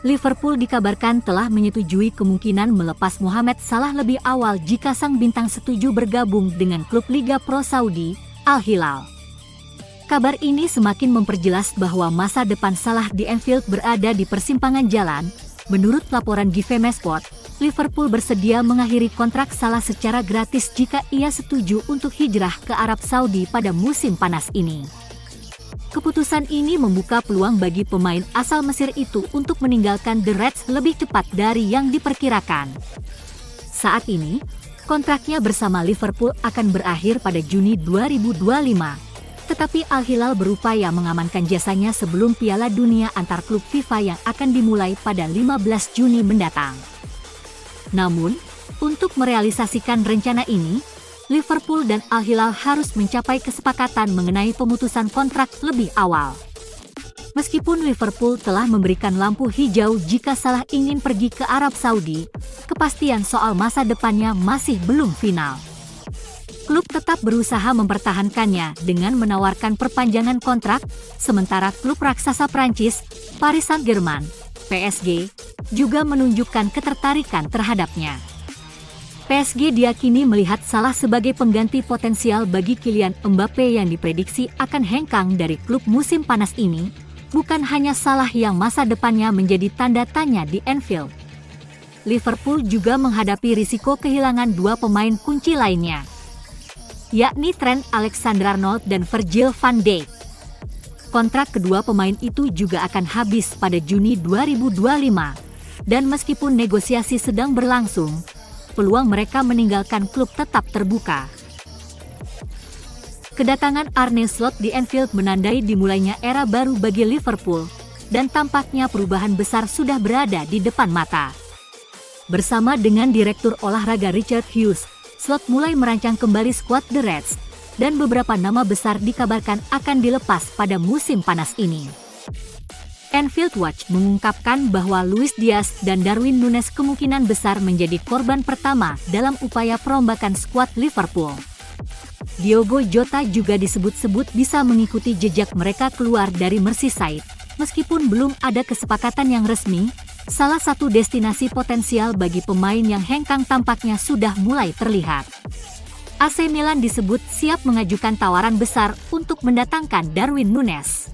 Liverpool dikabarkan telah menyetujui kemungkinan melepas Mohamed Salah lebih awal jika sang bintang setuju bergabung dengan klub Liga Pro Saudi, Al Hilal. Kabar ini semakin memperjelas bahwa masa depan Salah di Anfield berada di persimpangan jalan. Menurut laporan GVMesport, Liverpool bersedia mengakhiri kontrak Salah secara gratis jika ia setuju untuk hijrah ke Arab Saudi pada musim panas ini. Keputusan ini membuka peluang bagi pemain asal Mesir itu untuk meninggalkan The Reds lebih cepat dari yang diperkirakan. Saat ini, kontraknya bersama Liverpool akan berakhir pada Juni 2025. Tetapi Al Hilal berupaya mengamankan jasanya sebelum Piala Dunia antar klub FIFA yang akan dimulai pada 15 Juni mendatang. Namun, untuk merealisasikan rencana ini, Liverpool dan Al Hilal harus mencapai kesepakatan mengenai pemutusan kontrak lebih awal. Meskipun Liverpool telah memberikan lampu hijau jika Salah ingin pergi ke Arab Saudi, kepastian soal masa depannya masih belum final. Klub tetap berusaha mempertahankannya dengan menawarkan perpanjangan kontrak, sementara klub raksasa Prancis, Paris Saint-Germain, PSG, juga menunjukkan ketertarikan terhadapnya. PSG diyakini melihat Salah sebagai pengganti potensial bagi Kylian Mbappe yang diprediksi akan hengkang dari klub musim panas ini, bukan hanya Salah yang masa depannya menjadi tanda tanya di Anfield. Liverpool juga menghadapi risiko kehilangan dua pemain kunci lainnya, yakni Trent Alexander-Arnold dan Virgil van Dijk. Kontrak kedua pemain itu juga akan habis pada Juni 2025, dan meskipun negosiasi sedang berlangsung, peluang mereka meninggalkan klub tetap terbuka. Kedatangan Arne Slot di Anfield menandai dimulainya era baru bagi Liverpool, dan tampaknya perubahan besar sudah berada di depan mata. Bersama dengan Direktur Olahraga Richard Hughes, Slot mulai merancang kembali skuad The Reds, dan beberapa nama besar dikabarkan akan dilepas pada musim panas ini. Anfield Watch mengungkapkan bahwa Luis Diaz dan Darwin Núñez kemungkinan besar menjadi korban pertama dalam upaya perombakan skuad Liverpool. Diogo Jota juga disebut-sebut bisa mengikuti jejak mereka keluar dari Merseyside. Meskipun belum ada kesepakatan yang resmi, salah satu destinasi potensial bagi pemain yang hengkang tampaknya sudah mulai terlihat. AC Milan disebut siap mengajukan tawaran besar untuk mendatangkan Darwin Núñez.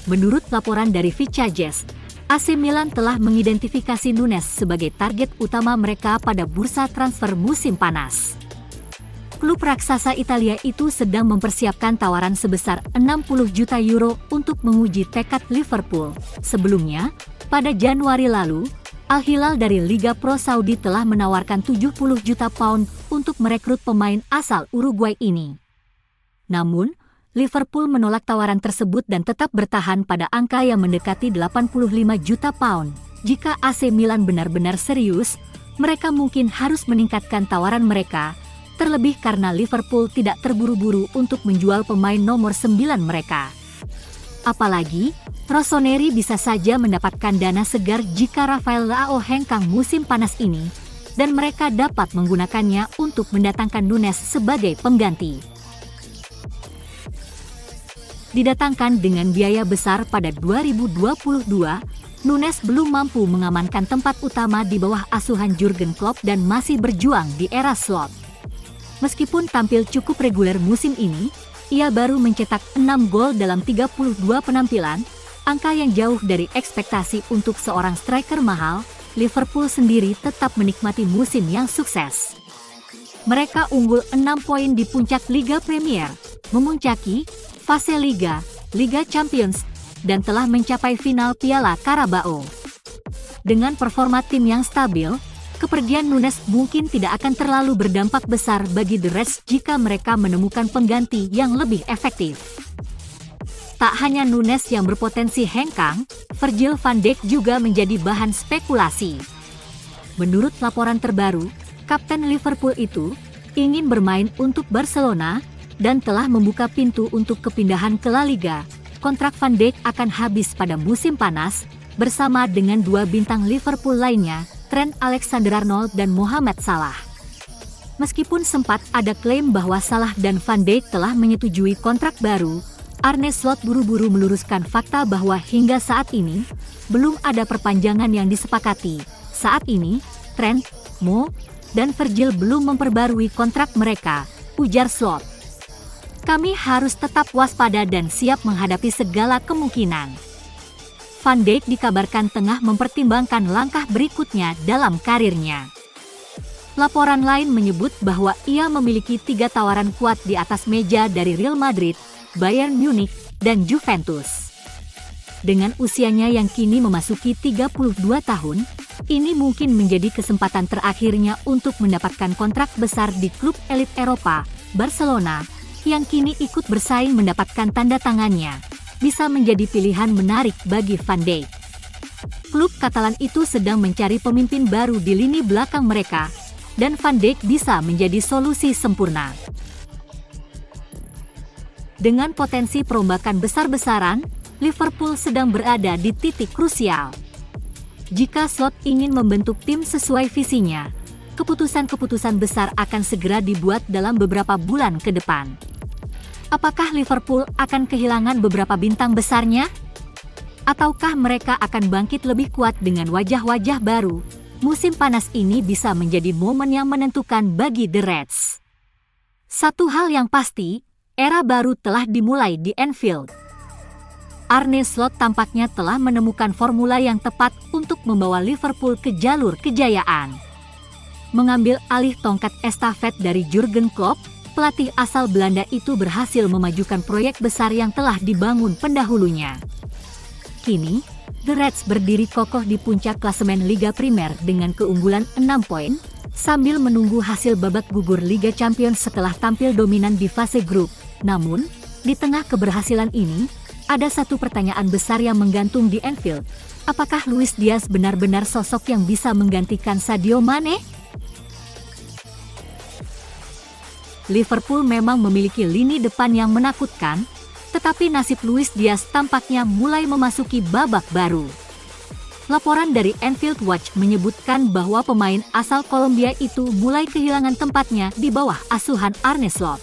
Menurut laporan dari Vichages, AC Milan telah mengidentifikasi Núñez sebagai target utama mereka pada bursa transfer musim panas. Klub raksasa Italia itu sedang mempersiapkan tawaran sebesar 60 juta euro untuk menguji tekad Liverpool. Sebelumnya, pada Januari lalu, Al Hilal dari Liga Pro Saudi telah menawarkan 70 juta pound untuk merekrut pemain asal Uruguay ini. Namun, Liverpool menolak tawaran tersebut dan tetap bertahan pada angka yang mendekati 85 juta pound. Jika AC Milan benar-benar serius, mereka mungkin harus meningkatkan tawaran mereka, terlebih karena Liverpool tidak terburu-buru untuk menjual pemain nomor 9 mereka. Apalagi, Rossoneri bisa saja mendapatkan dana segar jika Rafael Leao hengkang musim panas ini, dan mereka dapat menggunakannya untuk mendatangkan Núñez sebagai pengganti. Didatangkan dengan biaya besar pada 2022, Núñez belum mampu mengamankan tempat utama di bawah asuhan Jurgen Klopp dan masih berjuang di era Slot. Meskipun tampil cukup reguler musim ini, ia baru mencetak 6 gol dalam 32 penampilan, angka yang jauh dari ekspektasi untuk seorang striker mahal. Liverpool sendiri tetap menikmati musim yang sukses. Mereka unggul 6 poin di puncak Liga Premier, memuncaki fase Liga, Liga Champions, dan telah mencapai final Piala Carabao. Dengan performa tim yang stabil, kepergian Núñez mungkin tidak akan terlalu berdampak besar bagi The Reds jika mereka menemukan pengganti yang lebih efektif. Tak hanya Núñez yang berpotensi hengkang, Virgil van Dijk juga menjadi bahan spekulasi. Menurut laporan terbaru, kapten Liverpool itu ingin bermain untuk Barcelona dan telah membuka pintu untuk kepindahan ke La Liga. Kontrak Van Dijk akan habis pada musim panas, bersama dengan dua bintang Liverpool lainnya, Trent Alexander-Arnold dan Mohamed Salah. Meskipun sempat ada klaim bahwa Salah dan Van Dijk telah menyetujui kontrak baru, Arne Slot buru-buru meluruskan fakta bahwa hingga saat ini, belum ada perpanjangan yang disepakati. Saat ini, Trent, Mo, dan Virgil belum memperbarui kontrak mereka, ujar Slot. Kami harus tetap waspada dan siap menghadapi segala kemungkinan. Van Dijk dikabarkan tengah mempertimbangkan langkah berikutnya dalam karirnya. Laporan lain menyebut bahwa ia memiliki 3 tawaran kuat di atas meja dari Real Madrid, Bayern Munich, dan Juventus. Dengan usianya yang kini memasuki 32 tahun, ini mungkin menjadi kesempatan terakhirnya untuk mendapatkan kontrak besar di klub elit Eropa, Barcelona, yang kini ikut bersaing mendapatkan tanda tangannya, bisa menjadi pilihan menarik bagi Van Dijk. Klub Katalan itu sedang mencari pemimpin baru di lini belakang mereka, dan Van Dijk bisa menjadi solusi sempurna. Dengan potensi perombakan besar-besaran, Liverpool sedang berada di titik krusial. Jika Slot ingin membentuk tim sesuai visinya, keputusan-keputusan besar akan segera dibuat dalam beberapa bulan ke depan. Apakah Liverpool akan kehilangan beberapa bintang besarnya? Ataukah mereka akan bangkit lebih kuat dengan wajah-wajah baru? Musim panas ini bisa menjadi momen yang menentukan bagi The Reds. Satu hal yang pasti, era baru telah dimulai di Anfield. Arne Slot tampaknya telah menemukan formula yang tepat untuk membawa Liverpool ke jalur kejayaan. Mengambil alih tongkat estafet dari Jurgen Klopp, pelatih asal Belanda itu berhasil memajukan proyek besar yang telah dibangun pendahulunya. Kini, The Reds berdiri kokoh di puncak klasemen Liga Primer dengan keunggulan 6 poin, sambil menunggu hasil babak gugur Liga Champions setelah tampil dominan di fase grup. Namun, di tengah keberhasilan ini, ada satu pertanyaan besar yang menggantung di Anfield. Apakah Luis Diaz benar-benar sosok yang bisa menggantikan Sadio Mane? Liverpool memang memiliki lini depan yang menakutkan, tetapi nasib Luis Diaz tampaknya mulai memasuki babak baru. Laporan dari Anfield Watch menyebutkan bahwa pemain asal Kolombia itu mulai kehilangan tempatnya di bawah asuhan Arne Slot.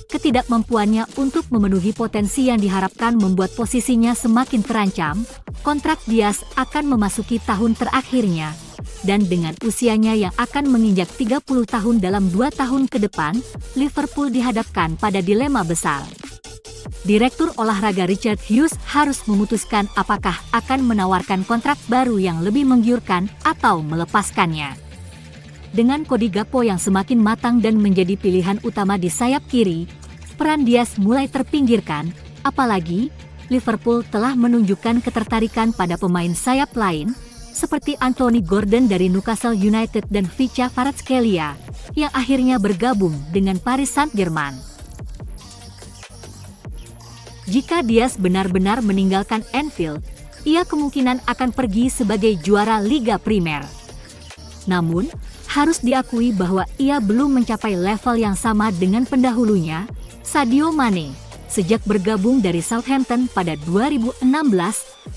Ketidakmampuannya untuk memenuhi potensi yang diharapkan membuat posisinya semakin terancam. Kontrak Diaz akan memasuki tahun terakhirnya, dan dengan usianya yang akan menginjak 30 tahun dalam 2 tahun ke depan, Liverpool dihadapkan pada dilema besar. Direktur olahraga Richard Hughes harus memutuskan apakah akan menawarkan kontrak baru yang lebih menggiurkan atau melepaskannya. Dengan Cody Gakpo yang semakin matang dan menjadi pilihan utama di sayap kiri, peran Diaz mulai terpinggirkan, apalagi Liverpool telah menunjukkan ketertarikan pada pemain sayap lain, seperti Anthony Gordon dari Newcastle United dan Vicha Kvaratskhelia, yang akhirnya bergabung dengan Paris Saint-Germain. Jika Diaz benar-benar meninggalkan Anfield, ia kemungkinan akan pergi sebagai juara Liga Primer. Namun, harus diakui bahwa ia belum mencapai level yang sama dengan pendahulunya, Sadio Mane. Sejak bergabung dari Southampton pada 2016,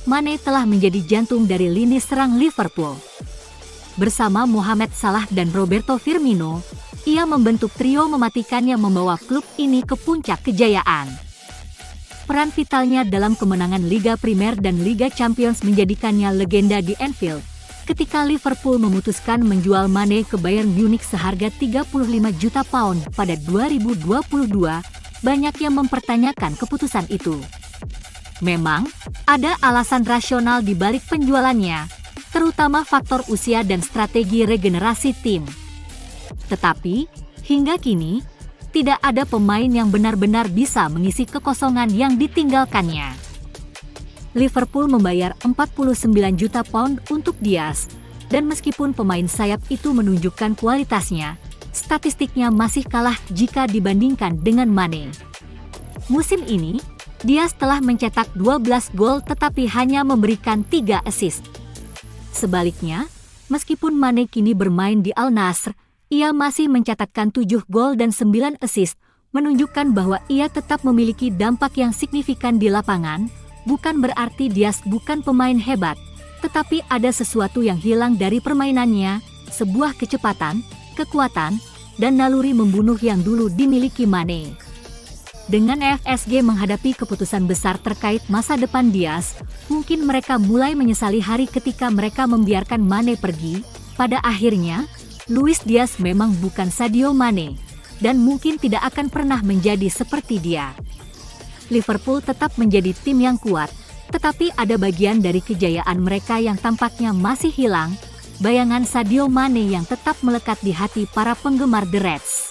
Mane telah menjadi jantung dari lini serang Liverpool. Bersama Mohamed Salah dan Roberto Firmino, ia membentuk trio mematikan yang membawa klub ini ke puncak kejayaan. Peran vitalnya dalam kemenangan Liga Primer dan Liga Champions menjadikannya legenda di Anfield. Ketika Liverpool memutuskan menjual Mane ke Bayern Munich seharga 35 juta pound pada 2022, banyak yang mempertanyakan keputusan itu. Memang, ada alasan rasional di balik penjualannya, terutama faktor usia dan strategi regenerasi tim. Tetapi, hingga kini, tidak ada pemain yang benar-benar bisa mengisi kekosongan yang ditinggalkannya. Liverpool membayar 49 juta pound untuk Diaz, dan meskipun pemain sayap itu menunjukkan kualitasnya, statistiknya masih kalah jika dibandingkan dengan Mane. Musim ini, Diaz telah mencetak 12 gol tetapi hanya memberikan 3 assist. Sebaliknya, meskipun Mane kini bermain di Al Nassr, ia masih mencatatkan 7 gol dan 9 assist, menunjukkan bahwa ia tetap memiliki dampak yang signifikan di lapangan. Bukan berarti Diaz bukan pemain hebat, tetapi ada sesuatu yang hilang dari permainannya, sebuah kecepatan, kekuatan, dan naluri membunuh yang dulu dimiliki Mane. Dengan FSG menghadapi keputusan besar terkait masa depan Diaz, mungkin mereka mulai menyesali hari ketika mereka membiarkan Mane pergi. Pada akhirnya, Luis Diaz memang bukan Sadio Mane, dan mungkin tidak akan pernah menjadi seperti dia. Liverpool tetap menjadi tim yang kuat, tetapi ada bagian dari kejayaan mereka yang tampaknya masih hilang, bayangan Sadio Mane yang tetap melekat di hati para penggemar The Reds.